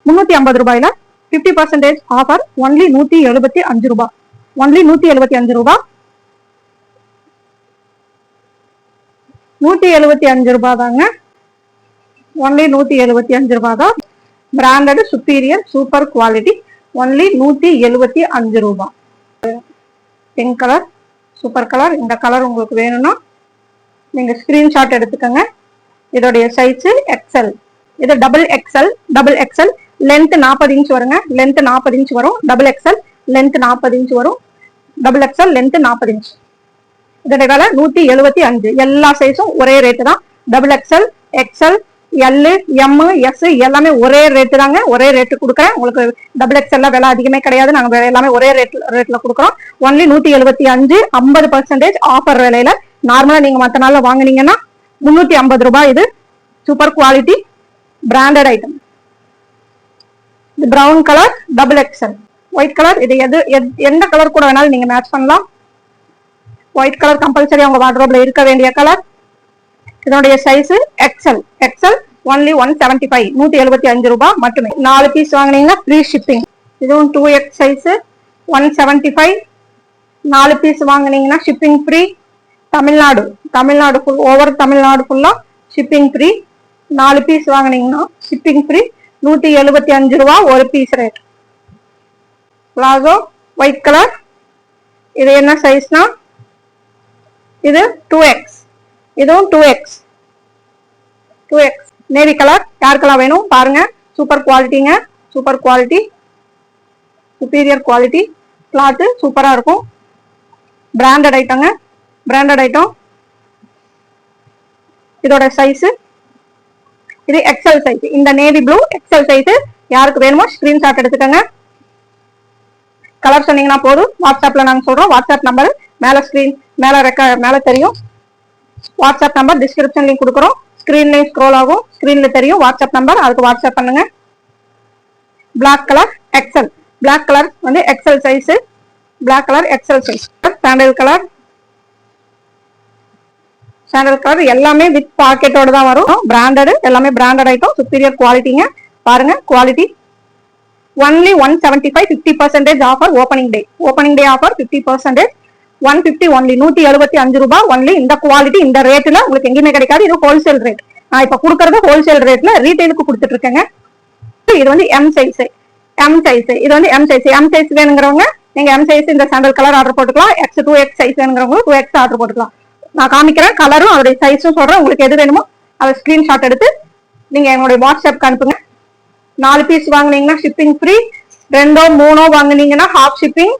350 ரூபாயில 50% offer only 175 ரூபாய். Only 175 ரூபாய். 175 ரூபாய் தாங்க. ஒன்லி 175 ரூபாய் தான். Branded superior super quality. Only 175 ரூபாய். Pink colour super colour. இந்த கலர் உங்களுக்கு வேணும்னா நீங்க ஸ்கிரீன்ஷாட் எடுத்துக்கோங்க. இதோடைய சைஸ் எக்ஸ்எல். இது double XL. Double XL length 40 inch வருங்க. லென்த் 40 இன்ச் வரும். டபுள் எக்ஸ்எல் லென்த் 40 இன்ச் வரும். Double XL length 40 inch. இதோட விலை 175. எல்லா சைஸும் ஒரே ரேட்டு தான். Double XL, XL, L, M, S எல்லாமே ஒரே ரேட்டு தாங்க. ஒரே ரேட்டு கொடுக்குறேன் உங்களுக்கு. டபுள் எக்ஸ்எல்ல விலை அதிகமே கிடையாது. நாங்க எல்லாமே ஒரே ரேட்ல கொடுக்குறோம். ஒன்லி 175. 50% ஆஃபர் விலையில. நார்மலா நீங்க மற்ற நாள்ல வாங்குனீங்கன்னா 350 ரூபாய். இது சூப்பர் குவாலிட்டி பிராண்டட் ஐட்டம். இது brown colour double XL. White colour. இது எந்த கலர் கூட வேணாலும் நீங்க மேட்ச் பண்ணலாம். ஒயிட் கலர் கம்பல்சரி உங்க வார்ட்ரோப்ல இருக்க வேண்டிய கலர். இதனுடைய சைஸ் எக்ஸ்எல். XL only 175. 175 ரூபாய் மட்டுமே. 4 பீஸ் வாங்கினீங்கன்னா ஃப்ரீ ஷிப்பிங். இதுவும் 2X சைஸ் 175. 4 பீஸ் வாங்கினீங்கன்னா shipping free. Tamil Nadu full, over Tamil Nadu ஃபுல்லா ஷிப்பிங் ஃப்ரீ. 4 பீஸ் வாங்கினீங்கன்னா ஷிப்பிங் ஃப்ரீ. 175 ரூபாய் ஒரு piece rate. Palazzo white colour. இது என்ன சைஸ்னா இது 2X. இதுவும் 2X. Navy colour. யாருக்கெல்லாம் வேணும் பாருங்க. சூப்பர் குவாலிட்டிங்க. Super quality, superior quality. Cloth சூப்பரா இருக்கும். பிராண்டட் ஐட்டங்க. Branded item. இதோட சைஸ் இது எக்ஸ்எல் சைஸ். இந்த நேவி ப்ளூ எக்ஸ்எல் சைஸ். யாருக்கு வேணுமோ ஸ்கிரீன்ஷாட் எடுத்துக்கோங்க. கலர் சொன்னீங்கன்னா போதும். வாட்ஸ்அப்ல நாங்க சொல்றோம். வாட்ஸ்அப் நம்பர் மேல தெரியும். வாட்ஸ்அப் நம்பர் டிஸ்கிரிப்ஷன் லிங்க் கொடுக்குறோம். ஸ்கிரீன்லயும் ஸ்க்ரோல் ஆகும். ஸ்கிரீன்ல தெரியும் வாட்ஸ்அப் நம்பர். அதுக்கு வாட்ஸ்அப் பண்ணுங்க. Black colour XL. Black colour வந்து XL size. Black colour XL size. Sandal colour. Sandal colour எல்லாமே வித் பாக்கெட்டோட தான் வரும். பிராண்டட் எல்லாமே பிராண்டட் ஐட்டம். சுப்பீரியர் குவாலிட்டிங்க. பாருங்க quality. Only 175. 50% offer. Opening day offer 50%. 150 only. 175 ரூபாய் ஒன்லி. இந்த குவாலிட்டி இந்த ரேட்ல உங்களுக்கு எங்கேயுமே கிடைக்காது. இது ஹோல்சேல் ரேட். நான் இப்ப கொடுக்கறது ஹோல்சேல் ரேட்ல ரீட்டைலுக்கு கொடுத்துட்டு இருக்கேங்க. இது வந்து எம் சைஸ். இது வந்து எம் சைஸ் வேணுங்கிறவங்க நீங்க எம் சைஸ் இந்த சாண்டல் கலர் ஆர்டர் போட்டுக்கலாம். எக்ஸ் 2X சைஸ் வேணுங்கிறவங்க 2X ஆர்டர் போட்டுக்கலாம். நான் காமிக்கிறேன் கலரும் அதோட சைஸும் சொல்றேன். உங்களுக்கு எது வேணுமோ அதை ஸ்கிரீன்ஷாட் எடுத்து நீங்க என்னுடைய வாட்ஸ்அப்க்கு அனுப்புங்க. 4 பீஸ் வாங்கினீங்கன்னா ஷிப்பிங் ஃப்ரீ. 2ஓ 3ஓ வாங்கினீங்கன்னா ஹாஃப் ஷிப்பிங்.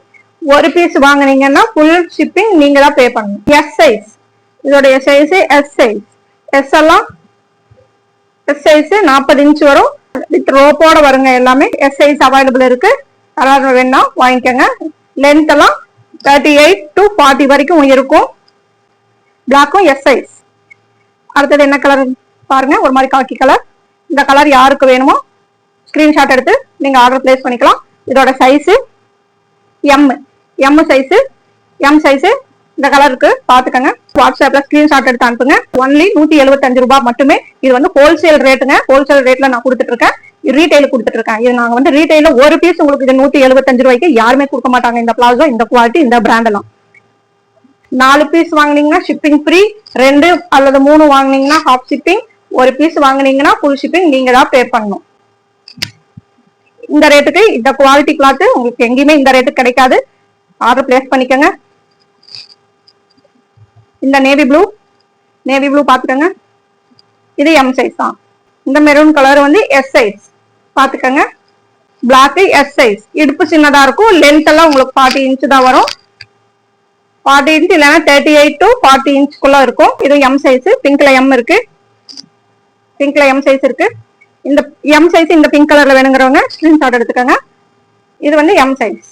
ஒரு பீஸ் வாங்கினீங்கன்னா ஃபுல் ஷிப்பிங் நீங்க தான் பே பண்ணணும். S size. இதோடைய சைஸ் எஸ் சைஸ். எஸ் எல்லாம் எஸ் சைஸ் 40 இன்ச் வரும். வித் ரோப்போட வருங்க. எல்லாமே எஸ் சைஸ் அவைலபிள் இருக்கு. கலர் வேணா வாங்கிக்கோங்க. லென்த் எல்லாம் 38 to 40 வரைக்கும் இருக்கும். பிளாக்கும் எஸ் சைஸ். அடுத்தது என்ன கலர் பாருங்க. ஒரு மாதிரி காக்கி கலர். இந்த கலர் யாருக்கு வேணுமோ ஸ்கிரீன்ஷாட் எடுத்து நீங்க ஆர்டர் பிளேஸ் பண்ணிக்கலாம். இதோட சைஸ் எம் சைஸ். இந்த கலருக்கு பாத்துக்கங்க. வாட்ஸ்அப்ல ஸ்கிரீன்ஷாட் எடுத்து அனுப்புங்க. ஒன்லி 175 ரூபாய் மட்டுமே. இது வந்து ஹோல்சேல் ரேட்டுங்க. ஹோல்சேல் ரேட்ல நான் கொடுத்துட்டு இருக்கேன். ரீட்டைல் கொடுத்துட்டு இருக்கேன். இது நாங்க வந்து ரீட்டைல ஒரு பீஸ் உங்களுக்கு இது 175 ரூபாய்க்கு யாருமே கொடுக்க மாட்டாங்க. இந்த பிளாசோ, இந்த குவாலிட்டி, இந்த பிராண்ட் எல்லாம். 4 பீஸ் வாங்கினீங்கன்னா ஷிப்பிங் ஃப்ரீ. 2 அல்லது 3 வாங்கினீங்கன்னா ஹாஃப் ஷிப்பிங். ஒரு பீஸ் வாங்கினீங்கன்னா ஃபுல் ஷிப்பிங் நீங்க தான் பே பண்ணணும். இந்த ரேட்டுக்கு இந்த குவாலிட்டி கிளாத் உங்களுக்கு எங்கேயுமே இந்த ரேட்டுக்கு கிடைக்காது. ஆர்டர் பிளேஸ் பண்ணிக்கோங்க. இந்த நேவி ப்ளூ பாத்துக்கோங்க. இது எம் சைஸ் தான். இந்த மெரூன் கலர் வந்து எஸ் சைஸ் பாத்துக்கோங்க. Black S size. இடுப்பு சின்னதா இருக்கும். லென்த் எல்லாம் உங்களுக்கு 40 இன்ச் தான் வரும். 40 இன்ச் இல்லைன்னா 38 to 40 இன்ச்சுக்குள்ள இருக்கும். இது எம் சைஸ். பிங்க்ல எம் இருக்கு. இந்த எம் சைஸ் இந்த பிங்க் கலர்ல வேணுங்கிறவங்க ஸ்கிரீன்ஷாட் எடுத்துக்கோங்க. இது வந்து எம் சைஸ்.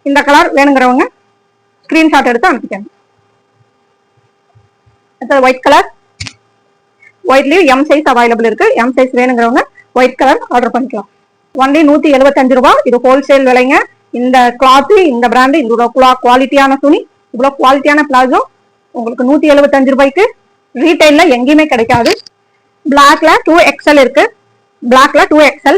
இந்த கலர் வேணுங்கிறவங்க ஸ்கிரீன்ஷாட் எடுத்து அனுப்பிக்கோங்க. White colour. ஒயிட்லயும் எம் சைஸ் அவைலபிள் இருக்கு. எம் சைஸ் வேணுங்கிறவங்க ஒயிட் கலர் ஆர்டர் பண்ணிக்கலாம். ஒன்லி 175 ரூபாய். இது ஹோல்சேல் விலைங்க. இந்த கிளாத், இந்த பிராண்ட், இவ்வளவு குவாலிட்டியான துணி, இவ்வளவு குவாலிட்டியான பிளாசோ உங்களுக்கு 175 ரூபாய்க்கு ரீட்டைல்ல எங்கேயுமே கிடைக்காது. பிளாக்ல 2XL இருக்கு. பிளாக்ல 2XL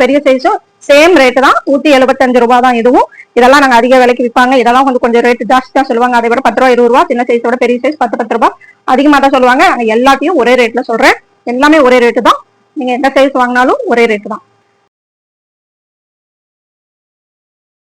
பெரிய சைஸும் சேம் ரேட்டு தான், 175 ரூபாய் தான். இதுவும் இதெல்லாம் நாங்க அதிக விலைக்கு விற்பாங்க. இதெல்லாம் கொஞ்சம் ரேட்டு ஜாஸ்தி தான் சொல்லுவாங்க. அதை விட 10 ரூபா 20 ரூபா, சின்ன சைஸோட பெரிய சைஸ் 10 ரூபாய் அதிகமா தான் சொல்லுவாங்க. எல்லாத்தையும் ஒரே ரேட்ல சொல்றேன். எல்லாமே ஒரே ரேட்டு தான். நீங்க எந்த சைஸ் வாங்கினாலும் ஒரே ரேட்டு தான்.